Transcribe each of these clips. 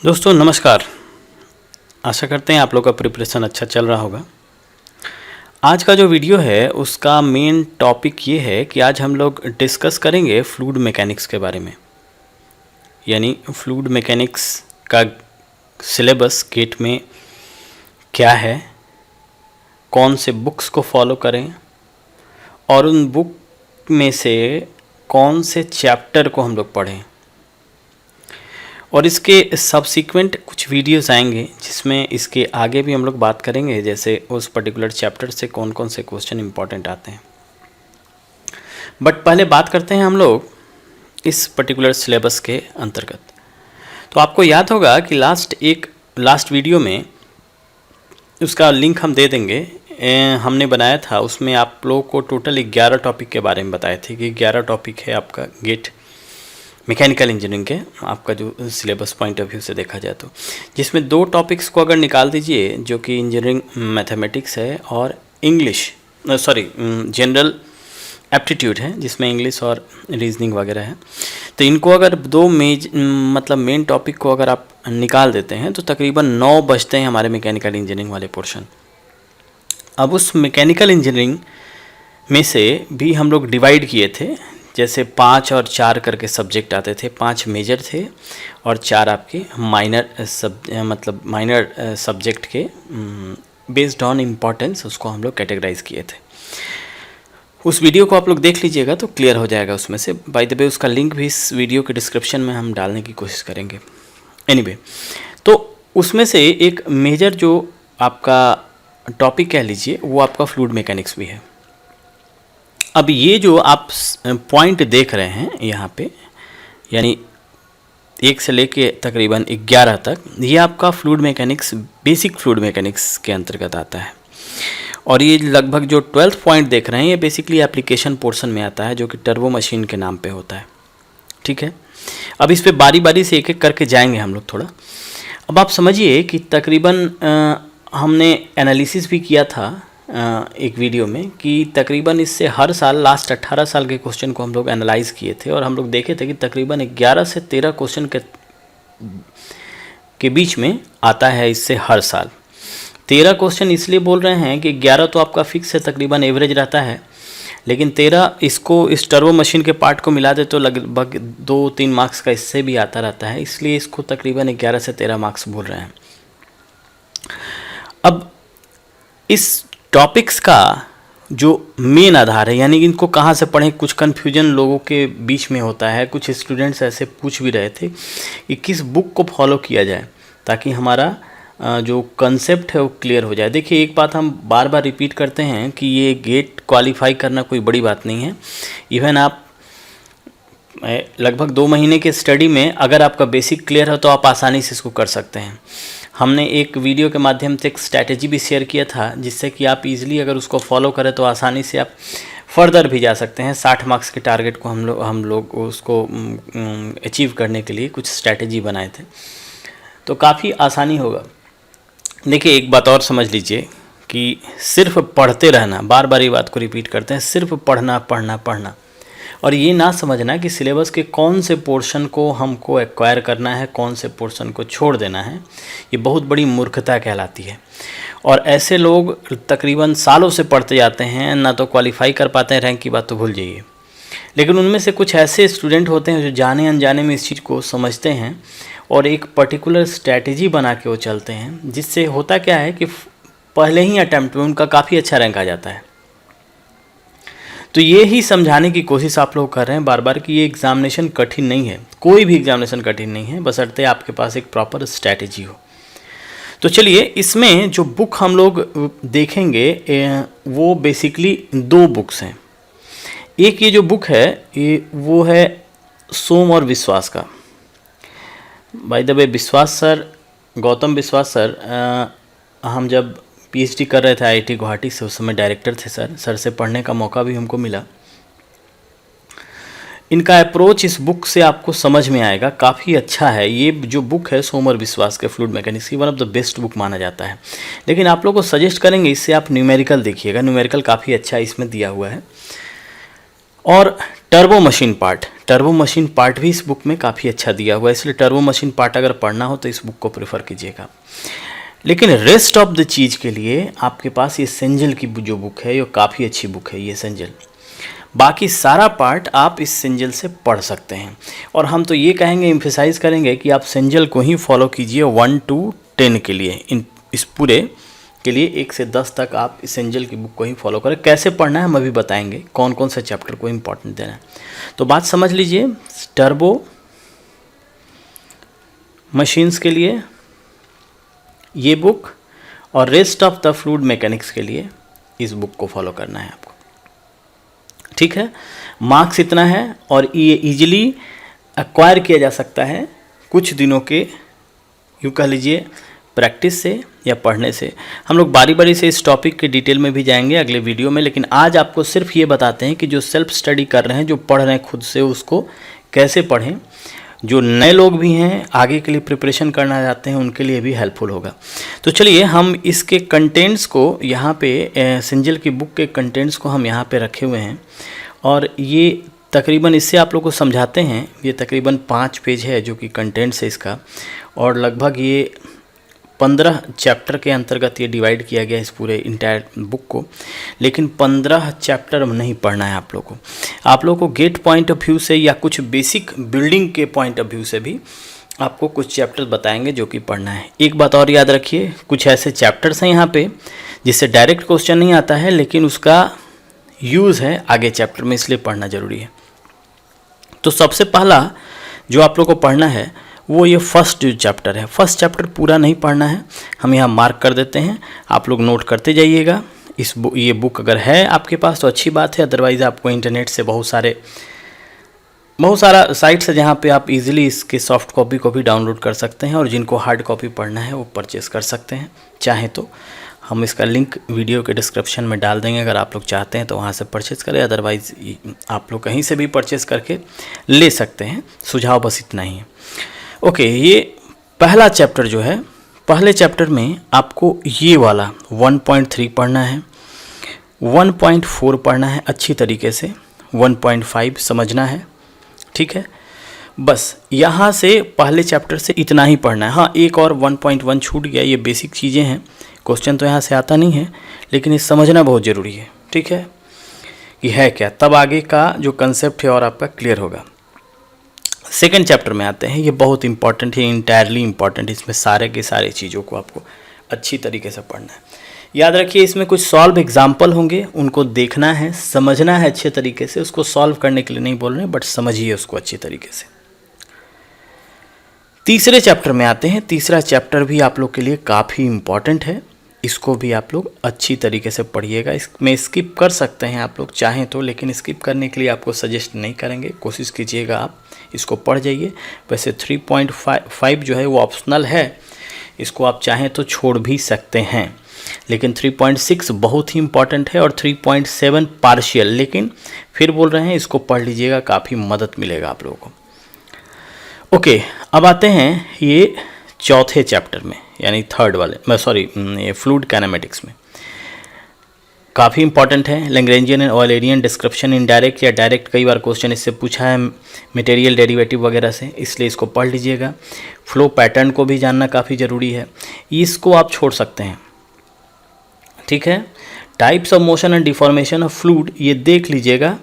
दोस्तों नमस्कार। आशा करते हैं आप लोग का प्रिपरेशन अच्छा चल रहा होगा। आज का जो वीडियो है उसका मेन टॉपिक ये है कि आज हम लोग डिस्कस करेंगे फ्लूइड मैकेनिक्स के बारे में। यानी फ्लूइड मैकेनिक्स का सिलेबस गेट में क्या है, कौन से बुक्स को फॉलो करें और उन बुक में से कौन से चैप्टर को हम लोग पढ़ें। और इसके सब्सिक्वेंट कुछ वीडियोस आएंगे जिसमें इसके आगे भी हम लोग बात करेंगे, जैसे उस पर्टिकुलर चैप्टर से कौन कौन से क्वेश्चन इंपॉर्टेंट आते हैं। बट पहले बात करते हैं हम लोग इस पर्टिकुलर सिलेबस के अंतर्गत। तो आपको याद होगा कि लास्ट वीडियो में उसका लिंक हम दे देंगे, हमने बनाया था। उसमें आप लोगों को टोटल 11 टॉपिक के बारे में बताए थे कि 11 टॉपिक है आपका गेट मैकेनिकल इंजीनियरिंग के, आपका जो सिलेबस पॉइंट ऑफ व्यू से देखा जाए तो, जिसमें 2 टॉपिक्स को अगर निकाल दीजिए जो कि इंजीनियरिंग मैथमेटिक्स है और जनरल एप्टीट्यूड है जिसमें इंग्लिश और रीजनिंग वगैरह है। तो इनको अगर 2 मेन टॉपिक को अगर आप निकाल देते हैं तो तकरीबन 9 बचते हैं हमारे मैकेनिकल इंजीनियरिंग वाले पोर्शन। अब उस मैकेनिकल इंजीनियरिंग में से भी हम लोग डिवाइड किए थे, जैसे 5 और 4 करके सब्जेक्ट आते थे। 5 मेजर थे और 4 आपके माइनर सब्जेक्ट के बेस्ड ऑन इम्पोर्टेंस उसको हम लोग कैटेगराइज किए थे। उस वीडियो को आप लोग देख लीजिएगा तो क्लियर हो जाएगा उसमें से। बाय द वे उसका लिंक भी इस वीडियो के डिस्क्रिप्शन में हम डालने की कोशिश करेंगे। एनीवे, तो उसमें से एक मेजर जो आपका टॉपिक कह लीजिए वो आपका फ्लूइड मैकेनिक्स भी है। अब ये जो आप पॉइंट देख रहे हैं यहाँ पे, यानी 1 से लेके तकरीबन 11 तक, ये आपका fluid mechanics, basic fluid mechanics के अंतर्गत आता है। और ये लगभग जो 12th पॉइंट देख रहे हैं ये बेसिकली एप्लीकेशन पोर्शन में आता है, जो कि टर्बो मशीन के नाम पे होता है। ठीक है, अब इस पे बारी बारी से एक एक करके जाएंगे हम लोग थोड़ा। अब आप समझिए कि तकरीबन हमने एनालिसिस भी किया था एक वीडियो में कि तकरीबन इससे हर साल लास्ट 18 साल के क्वेश्चन को हम लोग एनालाइज किए थे और हम लोग देखे थे कि तकरीबन 11 से 13 क्वेश्चन के बीच में आता है इससे हर साल। 13 क्वेश्चन इसलिए बोल रहे हैं कि 11 तो आपका फिक्स है, तकरीबन एवरेज रहता है, लेकिन 13 इसको इस टर्बो मशीन के पार्ट को मिला दे तो लगभग 2-3 मार्क्स का इससे भी आता रहता है, इसलिए इसको तकरीबन 11 से 13 मार्क्स बोल रहे हैं। अब इस टॉपिक्स का जो मेन आधार है, यानी इनको कहाँ से पढ़ें, कुछ कन्फ्यूजन लोगों के बीच में होता है। कुछ स्टूडेंट्स ऐसे पूछ भी रहे थे कि किस बुक को फॉलो किया जाए ताकि हमारा जो कंसेप्ट है वो क्लियर हो जाए। देखिए, एक बात हम बार बार रिपीट करते हैं कि ये गेट क्वालिफाई करना कोई बड़ी बात नहीं है। इवन आप लगभग 2 महीने के स्टडी में अगर आपका बेसिक क्लियर है तो आप आसानी से इसको कर सकते हैं। हमने एक वीडियो के माध्यम से एक स्ट्रैटेजी भी शेयर किया था जिससे कि आप इजीली अगर उसको फॉलो करें तो आसानी से आप फर्दर भी जा सकते हैं। 60 मार्क्स के टारगेट को हम लोग उसको अचीव करने के लिए कुछ स्ट्रैटेजी बनाए थे, तो काफ़ी आसानी होगा। देखिए, एक बात और समझ लीजिए कि सिर्फ पढ़ते रहना, बार बार ये बात को रिपीट करते हैं, सिर्फ पढ़ना पढ़ना पढ़ना, और ये ना समझना कि सिलेबस के कौन से पोर्शन को हमको एक्वायर करना है, कौन से पोर्शन को छोड़ देना है, ये बहुत बड़ी मूर्खता कहलाती है। और ऐसे लोग तकरीबन सालों से पढ़ते जाते हैं, ना तो क्वालिफाई कर पाते हैं, रैंक की बात तो भूल जाइए। लेकिन उनमें से कुछ ऐसे स्टूडेंट होते हैं जो जाने अनजाने में इस चीज़ को समझते हैं और एक पर्टिकुलर स्ट्रैटेजी बना के वो चलते हैं, जिससे होता क्या है कि पहले ही अटैम्प्ट में उनका काफ़ी अच्छा रैंक आ जाता है। तो ये ही समझाने की कोशिश आप लोग कर रहे हैं बार बार कि ये एग्जामिनेशन कठिन नहीं है, कोई भी एग्जामिनेशन कठिन नहीं है, बशर्ते आपके पास एक प्रॉपर स्ट्रैटेजी हो। तो चलिए, इसमें जो बुक हम लोग देखेंगे वो बेसिकली 2 बुक्स हैं। एक ये जो बुक है ये वो है सोम और विश्वास का। बाय द वे, विश्वास सर, गौतम विश्वास सर, हम जब पीएचडी कर रहे थे आईआईटी गुवाहाटी से, उस समय डायरेक्टर थे सर से पढ़ने का मौका भी हमको मिला। इनका अप्रोच इस बुक से आपको समझ में आएगा, काफ़ी अच्छा है। ये जो बुक है सोम और विश्वास के फ्लूइड मैकेनिक्स की, one of the best book माना जाता है। लेकिन आप लोगों को सजेस्ट करेंगे इससे आप न्यूमेरिकल देखिएगा, न्यूमेरिकल काफ़ी अच्छा इसमें दिया हुआ है। और टर्बो मशीन पार्ट भी इस बुक में काफ़ी अच्छा दिया हुआ है, इसलिए टर्बो मशीन पार्ट अगर पढ़ना हो तो इस बुक को प्रेफर कीजिएगा। लेकिन रेस्ट ऑफ द चीज़ के लिए आपके पास ये सेंजल की जो बुक है ये काफ़ी अच्छी बुक है, ये सेंजल। बाकी सारा पार्ट आप इस सेंजल से पढ़ सकते हैं, और हम तो ये कहेंगे, एम्फेसाइज करेंगे कि आप सेंजल को ही फॉलो कीजिए 1 to 10 के लिए। इस पूरे के लिए 1 से 10 तक आप इस सेंजल की बुक को ही फॉलो करें। कैसे पढ़ना है हम अभी बताएंगे, कौन कौन से चैप्टर को इम्पोर्टेंट देना है। तो बात समझ लीजिए, टर्बो मशीन्स के लिए ये बुक, और rest of the fluid mechanics के लिए इस बुक को फॉलो करना है आपको, ठीक है। मार्क्स इतना है, और ये इजीली एक्वायर किया जा सकता है कुछ दिनों के, यूँ कह लीजिए, प्रैक्टिस से या पढ़ने से। हम लोग बारी बारी से इस टॉपिक के डिटेल में भी जाएंगे अगले वीडियो में, लेकिन आज आपको सिर्फ ये बताते हैं कि जो सेल्फ स्टडी कर रहे हैं, जो पढ़ रहे हैं खुद से, उसको कैसे पढ़ें। जो नए लोग भी हैं, आगे के लिए प्रिपरेशन करना चाहते हैं, उनके लिए भी हेल्पफुल होगा। तो चलिए हम इसके कंटेंट्स को यहाँ पे, सेंजल की बुक के कंटेंट्स को हम यहाँ पे रखे हुए हैं, और ये तकरीबन, इससे आप लोग को समझाते हैं, ये तकरीबन 5 पेज है जो कि कंटेंट्स है इसका, और लगभग ये 15 चैप्टर के अंतर्गत ये डिवाइड किया गया इस पूरे इंटायर बुक को। लेकिन 15 चैप्टर नहीं पढ़ना है आप लोगों को। आप लोगों को गेट पॉइंट ऑफ व्यू से या कुछ बेसिक बिल्डिंग के पॉइंट ऑफ व्यू से भी आपको कुछ चैप्टर्स बताएंगे जो कि पढ़ना है। एक बात और याद रखिए, कुछ ऐसे चैप्टर्स हैं यहाँ पे जिससे डायरेक्ट क्वेश्चन नहीं आता है, लेकिन उसका यूज़ है आगे चैप्टर में, इसलिए पढ़ना ज़रूरी है। तो सबसे पहला जो आप लोग को पढ़ना है वो ये फर्स्ट जो चैप्टर है। फर्स्ट चैप्टर पूरा नहीं पढ़ना है, हम यहाँ मार्क कर देते हैं, आप लोग नोट करते जाइएगा। ये बुक अगर है आपके पास तो अच्छी बात है, अदरवाइज़ आपको इंटरनेट से बहुत सारा साइट्स है जहाँ पे आप इजीली इसके सॉफ्ट कॉपी को भी डाउनलोड कर सकते हैं, और जिनको हार्ड कॉपी पढ़ना है वो परचेज़ कर सकते हैं। चाहे तो हम इसका लिंक वीडियो के डिस्क्रिप्शन में डाल देंगे, अगर आप लोग चाहते हैं तो वहाँ से परचेज़ करें, अदरवाइज़ आप लोग कहीं से भी परचेज़ करके ले सकते हैं। सुझाव बस इतना ही है। ओके, ये पहला चैप्टर जो है, पहले चैप्टर में आपको ये वाला 1.3 पढ़ना है, 1.4 पढ़ना है अच्छी तरीके से, 1.5 समझना है, ठीक है। बस यहाँ से पहले चैप्टर से इतना ही पढ़ना है। हाँ, एक और 1.1 छूट गया, ये बेसिक चीज़ें हैं, क्वेश्चन तो यहाँ से आता नहीं है, लेकिन ये समझना बहुत ज़रूरी है, ठीक है, कि है क्या, तब आगे का जो कंसेप्ट है और आपका क्लियर होगा। सेकेंड चैप्टर में आते हैं, ये बहुत इंपॉर्टेंट है, इंटायरली इंपॉर्टेंट, इसमें सारे के सारे चीज़ों को आपको अच्छी तरीके से पढ़ना है। याद रखिए, इसमें कुछ सॉल्व एग्जाम्पल होंगे, उनको देखना है, समझना है अच्छे तरीके से। उसको सॉल्व करने के लिए नहीं बोल रहे हैं, बट समझिए उसको अच्छी तरीके से। तीसरे चैप्टर में आते हैं। तीसरा चैप्टर भी आप लोग के लिए काफ़ी इम्पॉर्टेंट है, इसको भी आप लोग अच्छी तरीके से पढ़िएगा। इसमें स्किप कर सकते हैं आप लोग चाहें तो, लेकिन स्किप करने के लिए आपको सजेस्ट नहीं करेंगे, कोशिश कीजिएगा आप इसको पढ़ जाइए। वैसे 3.5 जो है वो ऑप्शनल है, इसको आप चाहें तो छोड़ भी सकते हैं, लेकिन 3.6 बहुत ही इंपॉर्टेंट है, और 3.7 पार्शियल, लेकिन फिर बोल रहे हैं इसको पढ़ लीजिएगा, काफ़ी मदद मिलेगा आप लोगों को। ओके, अब आते हैं ये चौथे चैप्टर में, यानी थर्ड वाले में, ये फ्लूइड काइनेमेटिक्स में। काफ़ी इंपॉर्टेंट है, Lagrangian and Eulerian description indirect या डायरेक्ट, कई बार क्वेश्चन इससे पूछा है मटेरियल डेरिवेटिव वगैरह से, इसलिए इसको पढ़ लीजिएगा। फ्लो पैटर्न को भी जानना काफ़ी ज़रूरी है, इसको आप छोड़ सकते हैं, ठीक है। Types of motion and deformation of fluid, ये देख लीजिएगा,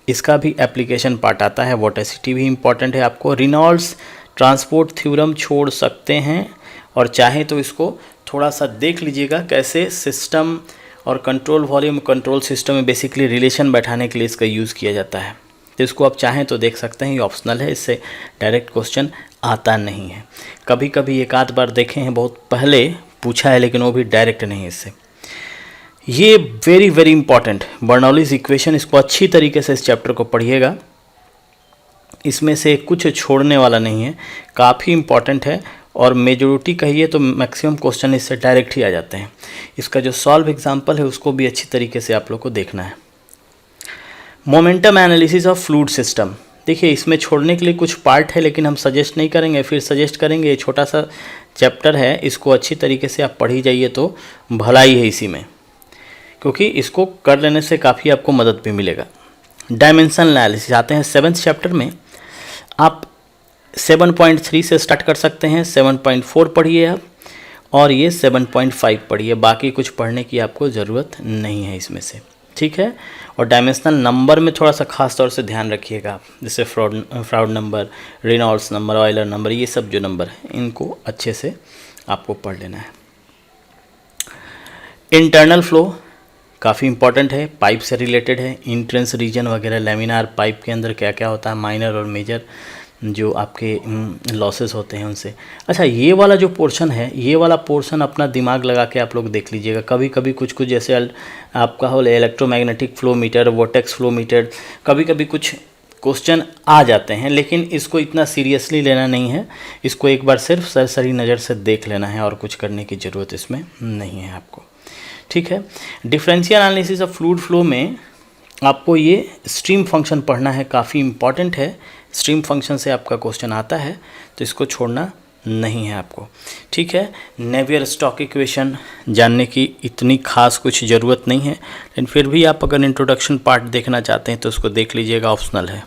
इसका भी एप्लीकेशन पार्ट आता है। वोर्टिसिटी भी इंपॉर्टेंट है आपको। रिनॉल्ड्स ट्रांसपोर्ट थ्योरम छोड़ सकते हैं, और चाहे तो इसको थोड़ा सा देख लीजिएगा, कैसे सिस्टम और कंट्रोल वॉल्यूम कंट्रोल सिस्टम में बेसिकली रिलेशन बैठाने के लिए इसका यूज़ किया जाता है। तो इसको आप चाहें तो देख सकते हैं, ये ऑप्शनल है, इससे डायरेक्ट क्वेश्चन आता नहीं है। कभी कभी एक आध बार देखे हैं, बहुत पहले पूछा है, लेकिन वो भी डायरेक्ट नहीं है इससे। ये very very important Bernoulli's equation, इसको अच्छी तरीके से इस चैप्टर को पढ़िएगा, इसमें से कुछ छोड़ने वाला नहीं है, काफ़ी इंपॉर्टेंट है, और मेजोरिटी कहिए तो मैक्सिमम क्वेश्चन इससे डायरेक्ट ही आ जाते हैं। इसका जो सॉल्व एग्जांपल है उसको भी अच्छी तरीके से आप लोग को देखना है। Momentum analysis of fluid system, देखिए इसमें छोड़ने के लिए कुछ पार्ट है, लेकिन हम सजेस्ट नहीं करेंगे, फिर सजेस्ट करेंगे, ये छोटा सा चैप्टर है, इसको अच्छी तरीके से आप पढ़ी जाइए तो भलाई है इसी में, क्योंकि इसको कर लेने से काफ़ी आपको मदद भी मिलेगा। डायमेंशन एनालिसिस आते हैं 7th चैप्टर में। आप 7.3 से स्टार्ट कर सकते हैं, 7.4 पढ़िए आप, और ये 7.5 पढ़िए, बाकी कुछ पढ़ने की आपको ज़रूरत नहीं है इसमें से, ठीक है। और डायमेंशनल नंबर में थोड़ा सा खास तौर से ध्यान रखिएगा आप, जैसे Froude number, Reynolds number, Euler number, ये सब जो नंबर है इनको अच्छे से आपको पढ़ लेना है। इंटरनल फ्लो काफ़ी इंपॉर्टेंट है, पाइप से रिलेटेड है, इंट्रेंस रीजन वगैरह, लेमिनार पाइप के अंदर क्या क्या होता है, माइनर और मेजर जो आपके लॉसेस होते हैं उनसे। अच्छा, ये वाला जो पोर्शन है, ये वाला पोर्शन अपना दिमाग लगा के आप लोग देख लीजिएगा। कभी कभी कुछ कुछ जैसे आपका हो electromagnetic flow meter, vortex flow meter, कभी कभी कुछ क्वेश्चन आ जाते हैं, लेकिन इसको इतना सीरियसली लेना नहीं है। इसको एक बार सिर्फ सरसरी नज़र से देख लेना है और कुछ करने की ज़रूरत इसमें नहीं है आपको, ठीक है। Differential analysis of fluid flow में आपको ये स्ट्रीम फंक्शन पढ़ना है, काफ़ी इंपॉर्टेंट है। स्ट्रीम फंक्शन से आपका क्वेश्चन आता है तो इसको छोड़ना नहीं है आपको, ठीक है। नेवियर स्टोक्स इक्वेशन जानने की इतनी खास कुछ ज़रूरत नहीं है, लेकिन फिर भी आप अगर इंट्रोडक्शन पार्ट देखना चाहते हैं तो उसको देख लीजिएगा, ऑप्शनल है,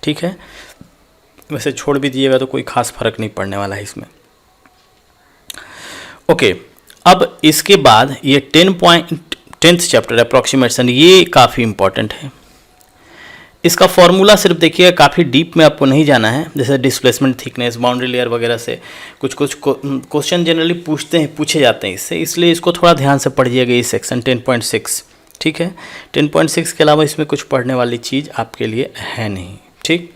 ठीक है। वैसे छोड़ भी दीजिएगा तो कोई खास फर्क नहीं पड़ने वाला है इसमें। ओके, अब इसके बाद ये 10th चैप्टर अप्रॉक्सीमेशन, ये काफ़ी इंपॉर्टेंट है। इसका फॉर्मूला सिर्फ देखिएगा, काफ़ी डीप में आपको नहीं जाना है। जैसे डिस्प्लेसमेंट थिकनेस, बाउंड्री लेयर वगैरह से कुछ कुछ क्वेश्चन जनरली पूछे जाते हैं इससे, इसलिए इसको थोड़ा ध्यान से पढ़िएगा ये सेक्शन 10.6, ठीक है। 10.6 के अलावा इसमें कुछ पढ़ने वाली चीज़ आपके लिए है नहीं, ठीक।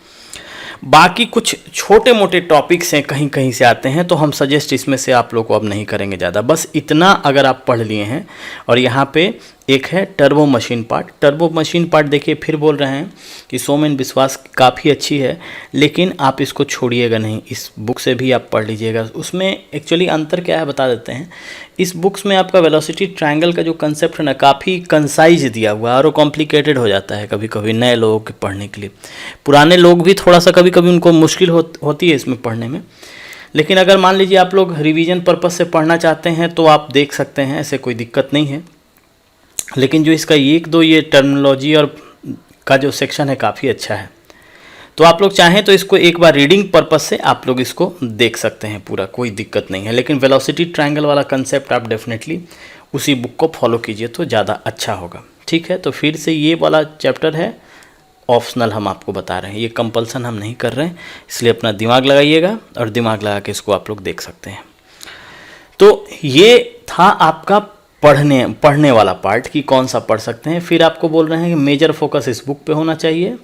बाकी कुछ छोटे मोटे टॉपिक्स हैं, कहीं कहीं से आते हैं, तो हम सजेस्ट इसमें से आप लोग को अब नहीं करेंगे ज़्यादा। बस इतना अगर आप पढ़ लिए हैं। और यहाँ पे एक है turbo machine part. Turbo machine part देखिए, फिर बोल रहे हैं कि सोमेन विश्वास काफ़ी अच्छी है, लेकिन आप इसको छोड़िएगा नहीं, इस बुक से भी आप पढ़ लीजिएगा। उसमें एक्चुअली अंतर क्या है बता देते हैं। इस बुक्स में आपका वेलोसिटी ट्रायंगल का जो कंसेप्ट है ना, काफ़ी कंसाइज दिया हुआ है और वो कॉम्प्लिकेटेड हो जाता है कभी कभी नए लोगों के पढ़ने के लिए। पुराने लोग भी थोड़ा सा कभी कभी उनको मुश्किल होती है इसमें पढ़ने में, लेकिन अगर मान लीजिए आप लोग रिवीजन पर्पज़ से पढ़ना चाहते हैं तो आप देख सकते हैं, ऐसे कोई दिक्कत नहीं है। लेकिन जो इसका एक दो ये टर्मिनोलॉजी और का जो सेक्शन है काफ़ी अच्छा है, तो आप लोग चाहें तो इसको एक बार रीडिंग पर्पज़ से आप लोग इसको देख सकते हैं पूरा, कोई दिक्कत नहीं है। लेकिन वेलोसिटी ट्रायंगल वाला कंसेप्ट आप डेफिनेटली उसी बुक को फॉलो कीजिए तो ज़्यादा अच्छा होगा, ठीक है। तो फिर से ये वाला चैप्टर है ऑप्शनल, हम आपको बता रहे हैं, ये कंपल्सन हम नहीं कर रहे हैं, इसलिए अपना दिमाग लगाइएगा और दिमाग लगा के इसको आप लोग देख सकते हैं। तो ये था आपका पढ़ने वाला पार्ट कि कौन सा पढ़ सकते हैं। फिर आपको बोल रहे हैं कि मेजर फोकस इस बुक पे होना चाहिए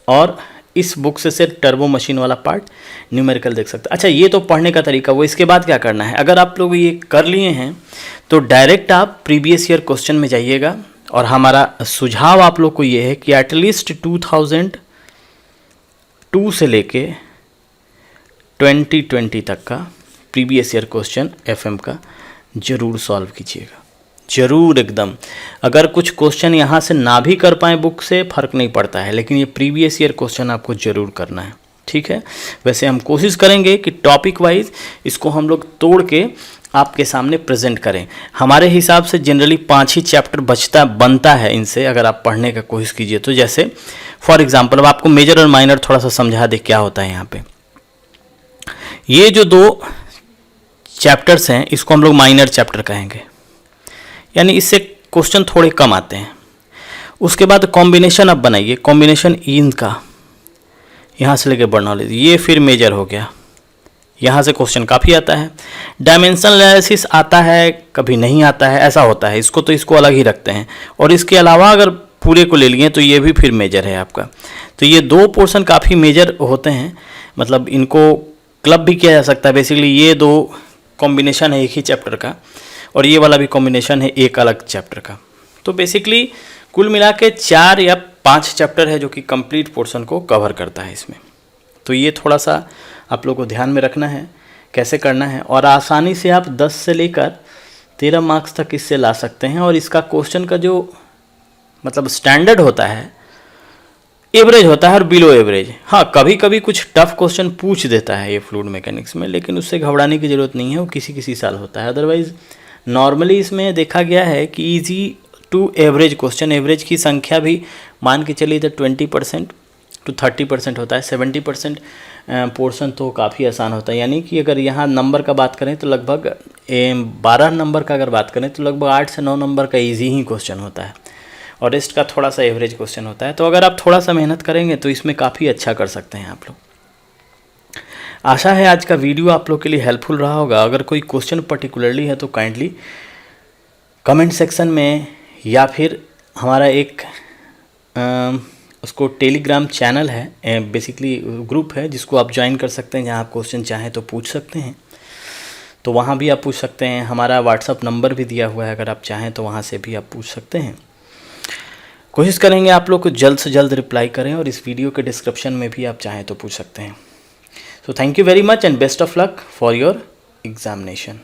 और इस बुक से सिर्फ टर्बो मशीन वाला पार्ट न्यूमेरिकल देख सकते हैं। अच्छा, ये तो पढ़ने का तरीका, वो इसके बाद क्या करना है। अगर आप लोग ये कर लिए हैं तो डायरेक्ट आप प्रीवियस ईयर क्वेश्चन में जाइएगा, और हमारा सुझाव आप लोग को ये है कि एटलीस्ट 2002 से लेके 2020 तक का प्रीवियस ईयर क्वेश्चन एफएम का ज़रूर सॉल्व कीजिएगा, ज़रूर एकदम। अगर कुछ क्वेश्चन यहाँ से ना भी कर पाएँ बुक से, फ़र्क नहीं पड़ता है, लेकिन ये प्रीवियस ईयर क्वेश्चन आपको ज़रूर करना है, ठीक है। वैसे हम कोशिश करेंगे कि टॉपिक वाइज इसको हम लोग तोड़ के आपके सामने प्रेजेंट करें। हमारे हिसाब से जनरली 5 ही चैप्टर बनता है इनसे, अगर आप पढ़ने का कोशिश कीजिए तो। जैसे फॉर एग्जांपल, अब आपको मेजर और माइनर थोड़ा सा समझा दे क्या होता है यहाँ पे। ये जो 2 चैप्टर्स हैं इसको हम लोग माइनर चैप्टर कहेंगे, यानी इससे क्वेश्चन थोड़े कम आते हैं। उसके बाद कॉम्बिनेशन आप बनाइए, कॉम्बिनेशन इनका यहाँ से लेके बर्नौली, ये फिर मेजर हो गया, यहाँ से क्वेश्चन काफ़ी आता है। डायमेंशनल एनालिसिस आता है, कभी नहीं आता है, ऐसा होता है। इसको अलग ही रखते हैं। और इसके अलावा अगर पूरे को ले लिए तो ये भी फिर मेजर है आपका। तो ये 2 पोर्शन काफ़ी मेजर होते हैं, मतलब इनको क्लब भी किया जा सकता है। बेसिकली ये 2 कॉम्बिनेशन है एक ही चैप्टर का, और ये वाला भी कॉम्बिनेशन है एक अलग चैप्टर का। तो बेसिकली कुल मिला के 4 या 5 चैप्टर है जो कि कंप्लीट पोर्शन को कवर करता है इसमें। तो ये थोड़ा सा आप लोगों को ध्यान में रखना है कैसे करना है, और आसानी से आप 10 से लेकर 13 मार्क्स तक इससे ला सकते हैं। और इसका क्वेश्चन का जो मतलब स्टैंडर्ड होता है, एवरेज होता है और बिलो एवरेज। हाँ, कभी कभी कुछ टफ क्वेश्चन पूछ देता है ये फ्लूइड मैकेनिक्स में, लेकिन उससे घबराने की ज़रूरत नहीं है, वो किसी किसी साल होता है। अदरवाइज़ नॉर्मली इसमें देखा गया है कि easy to average question, average की संख्या भी मान के चलिए तो 20% to 30% होता है, 70% पोर्शन तो काफ़ी आसान होता है। यानी कि अगर यहाँ नंबर का बात करें तो लगभग 12 नंबर का अगर बात करें तो लगभग 8 से 9 नंबर का इजी ही क्वेश्चन होता है और रेस्ट का थोड़ा सा एवरेज क्वेश्चन होता है। तो अगर आप थोड़ा सा मेहनत करेंगे तो इसमें काफ़ी अच्छा कर सकते हैं आप लोग। आशा है आज का वीडियो आप लोग के लिए हेल्पफुल रहा होगा। अगर कोई क्वेश्चन पर्टिकुलरली है तो काइंडली कमेंट सेक्शन में या फिर हमारा एक उसको टेलीग्राम चैनल है, बेसिकली ग्रुप है जिसको आप ज्वाइन कर सकते हैं, जहाँ आप क्वेश्चन चाहें तो पूछ सकते हैं, तो वहाँ भी आप पूछ सकते हैं। हमारा व्हाट्सअप नंबर भी दिया हुआ है, अगर आप चाहें तो वहाँ से भी आप पूछ सकते हैं। कोशिश करेंगे आप लोग को जल्द से जल्द रिप्लाई करें और इस वीडियो के डिस्क्रिप्शन में भी आप चाहें तो पूछ सकते हैं। So thank you very much and best of luck for your examination.